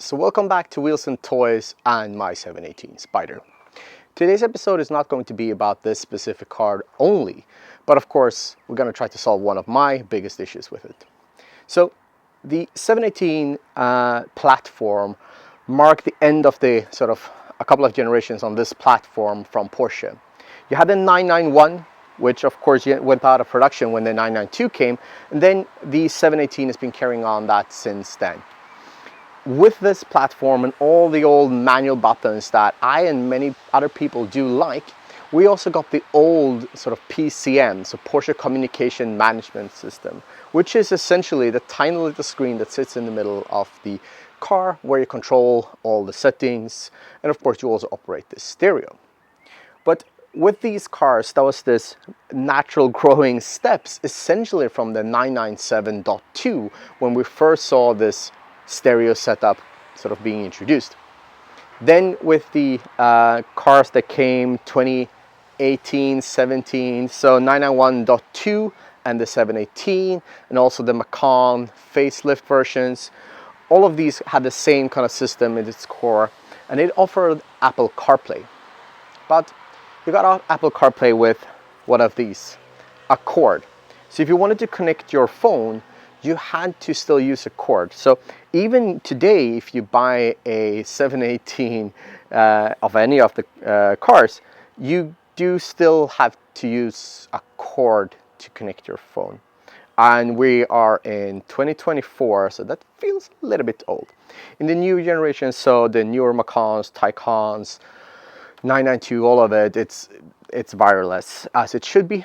So welcome back to Wheels and Toys and my 718 Spider. Today's episode is not going to be about this specific card only, but of course we're going to try to solve one of my biggest issues with it. So the 718 platform marked the end of the sort of a couple of generations on this platform from Porsche. You had the 991, which of course went out of production when the 992 came, and then the 718 has been carrying on that since then. With this platform and all the old manual buttons that I and many other people do like, we also got the old sort of PCM, so Porsche Communication Management System, which is essentially the tiny little screen that sits in the middle of the car where you control all the settings, and of course you also operate the stereo. But with these cars, that was this natural growing steps, essentially from the 997.2 when we first saw this stereo setup sort of being introduced. Then with the cars that came 2018, 17, so 991.2 and the 718, and also the Macan facelift versions, all of these had the same kind of system at its core, and it offered Apple CarPlay. But you got Apple CarPlay with one of these, a cord. So if you wanted to connect your phone, you had to still use a cord. So even today, if you buy a 718 of any of the cars, you do still have to use a cord to connect your phone. And we are in 2024, so that feels a little bit old. In the new generation, so the newer Macans, Taycans, 992, all of it, it's wireless as it should be.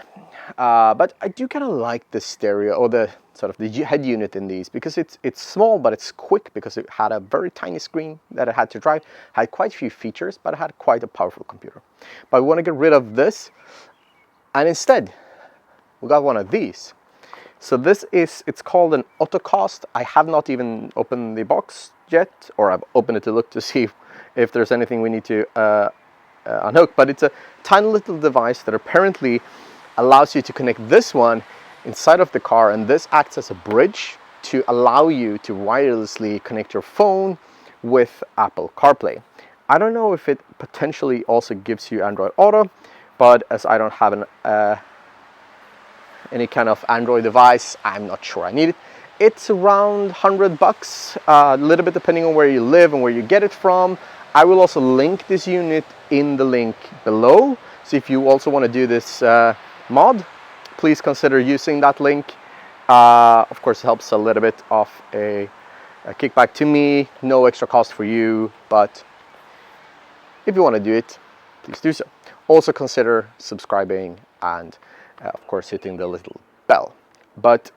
But I do kind of like the stereo, or the sort of the head unit in these, because it's small but it's quick, because it had a very tiny screen that it had to drive, had quite a few features, but it had quite a powerful computer. But we want to get rid of this, and instead we got one of these. So it's called an Autocast. I have not even opened the box yet, or I've opened it to look to see if there's anything we need to unhook, but it's a tiny little device that apparently allows you to connect this one inside of the car, and this acts as a bridge to allow you to wirelessly connect your phone with Apple CarPlay. I don't know if it potentially also gives you Android Auto, but as I don't have any kind of Android device, I'm not sure I need it. It's around $100, a little bit depending on where you live and where you get it from. I will also link this unit in the link below, so if you also want to do this mod, please consider using that link. Of course, it helps a little bit of a kickback to me, no extra cost for you, but if you want to do it, please do so. Also consider subscribing and of course hitting the little bell. But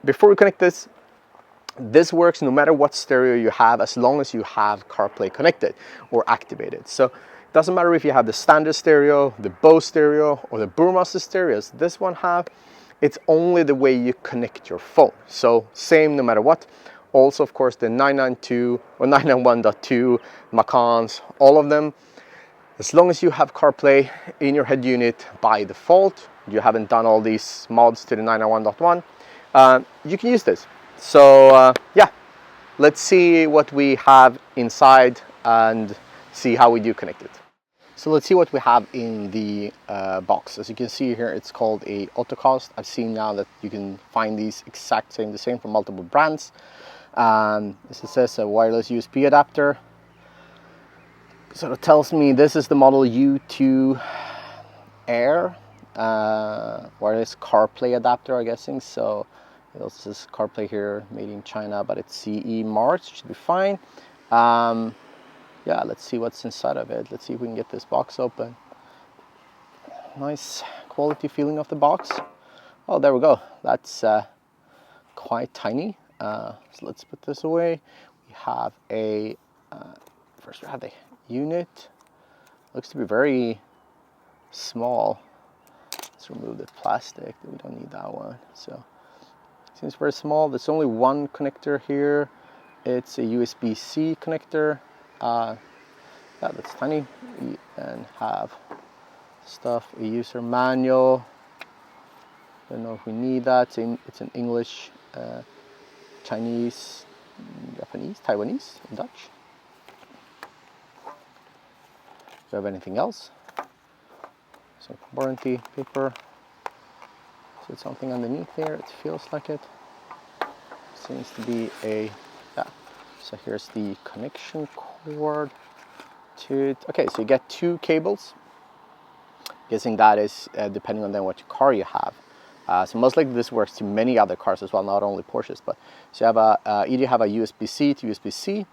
before we connect this works no matter what stereo you have, as long as you have CarPlay connected or activated. So it doesn't matter if you have the standard stereo, the Bose stereo, or the Burmester stereos this one have. It's only the way you connect your phone. So same no matter what. Also, of course, the 992 or 991.2 Macans, all of them, as long as you have CarPlay in your head unit by default, you haven't done all these mods to the 991.1, you can use this. So yeah, let's see what we have inside and see how we do connect it. So let's see what we have in the box. As you can see here, it's called a Autocast. I've seen now that you can find these the same from multiple brands. This says a wireless USB adapter. Sort of tells me this is the model U2 Air wireless CarPlay adapter, I'm guessing. So it also says CarPlay here, made in China, but it's CE marked, should be fine. Yeah, let's see what's inside of it. Let's see if we can get this box open. Nice quality feeling of the box. Oh, there we go. That's quite tiny. So let's put this away. We have first we have the unit. Looks to be very small. Let's remove the plastic. We don't need that one. So it seems very small. There's only one connector here. It's a USB-C connector. Yeah, that's tiny. We then have stuff, a user manual. Don't know if we need that. It's in English, Chinese, Japanese, Taiwanese, Dutch. Do you have anything else? Some warranty paper. Is it something underneath there? It feels like it. Seems to be a, yeah. So here's the connection cord to it. Okay, so you get 2 cables. Guessing that is depending on then what car you have. So most likely this works to many other cars as well, not only Porsches. But so you have either you have a USB-C to USB-C,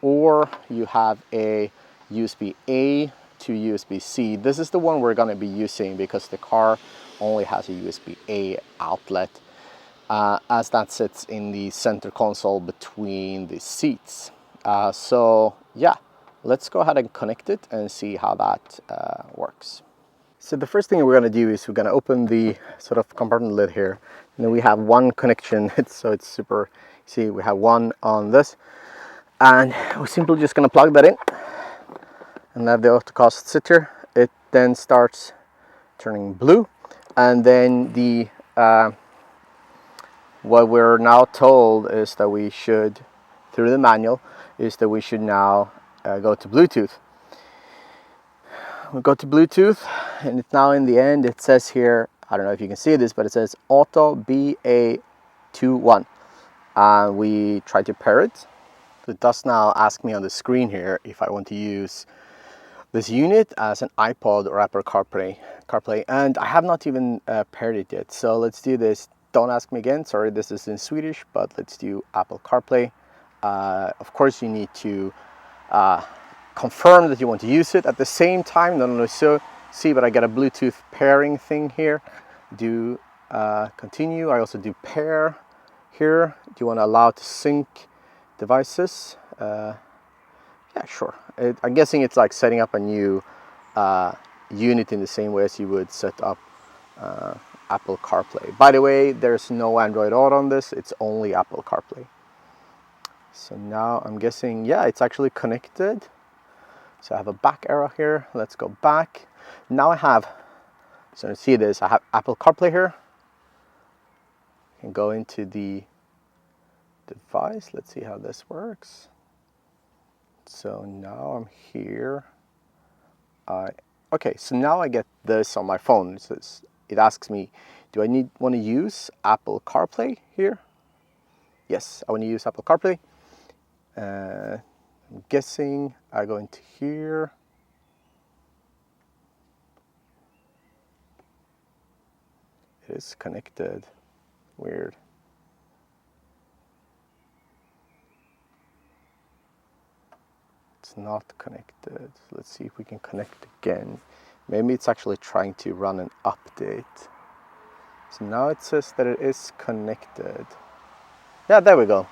or you have a USB-A to USB-C. This is the one we're going to be using because the car only has a USB-A outlet, as that sits in the center console between the seats. So yeah, let's go ahead and connect it and see how that works. So the first thing we're going to do is we're going to open the sort of compartment lid here, and then we have one connection. So it's super, see, we have one on this, and we're simply just going to plug that in and let the autocast sit here. It then starts turning blue, and then the what we're now told is that we should, through the manual, is that we should now go to Bluetooth. We go to Bluetooth, and it's now in the end, it says here, I don't know if you can see this, but it says Auto BA21. We try to pair it. It does now ask me on the screen here if I want to use this unit as an iPod or Apple CarPlay, and I have not even paired it yet. So let's do this. Don't ask me again, sorry, this is in Swedish, but let's do Apple CarPlay. Of course, you need to confirm that you want to use it. At the same time, see, but I got a Bluetooth pairing thing here. Do continue. I also do pair here. Do you want to allow to sync devices? Yeah, sure. I'm guessing it's like setting up a new unit in the same way as you would set up Apple CarPlay. By the way, there's no Android Auto on this. It's only Apple CarPlay. So now I'm guessing, yeah, it's actually connected. So I have a back arrow here. Let's go back. Now I have, so you see this, I have Apple CarPlay here. I can go into the device. Let's see how this works. So now I'm here. Okay, so now I get this on my phone. It asks me, do I want to use Apple CarPlay here? Yes, I want to use Apple CarPlay. I'm guessing I go into here. It is connected. Weird. It's not connected. Let's see if we can connect again. Maybe it's actually trying to run an update. So now it says that it is connected. Yeah, there we go.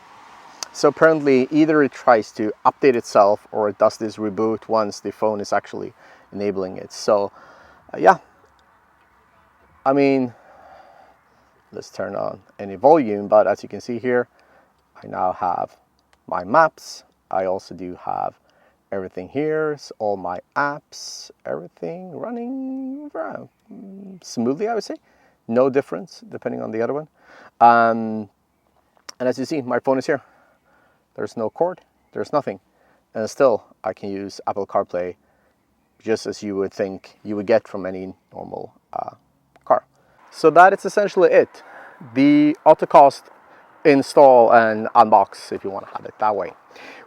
So apparently either it tries to update itself or it does this reboot once the phone is actually enabling it. So yeah, I mean, let's turn on any volume, but as you can see here, I now have my maps. I also do have everything here, so all my apps, everything running smoothly, I would say. No difference depending on the other one. And as you see, my phone is here. There's no cord, there's nothing. And still, I can use Apple CarPlay just as you would think you would get from any normal car. So that is essentially it. The autocast install and unbox, if you want to have it that way.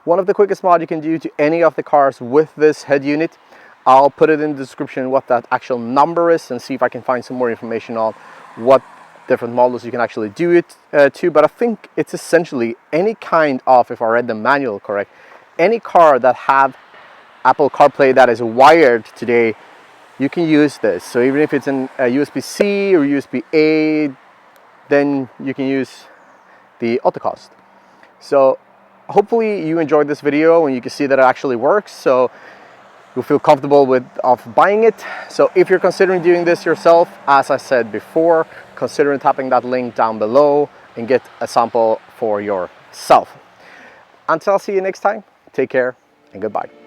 One of the quickest mods you can do to any of the cars with this head unit, I'll put it in the description what that actual number is and see if I can find some more information on what different models you can actually do it to. But I think it's essentially any kind of, if I read the manual correct, any car that have Apple CarPlay that is wired today, you can use this. So even if it's in a USB-C or USB-A, then you can use the autocast. So hopefully you enjoyed this video and you can see that it actually works. So you'll feel comfortable with buying it. So if you're considering doing this yourself, as I said before, consider tapping that link down below and get a sample for yourself. Until I see you next time, take care and goodbye.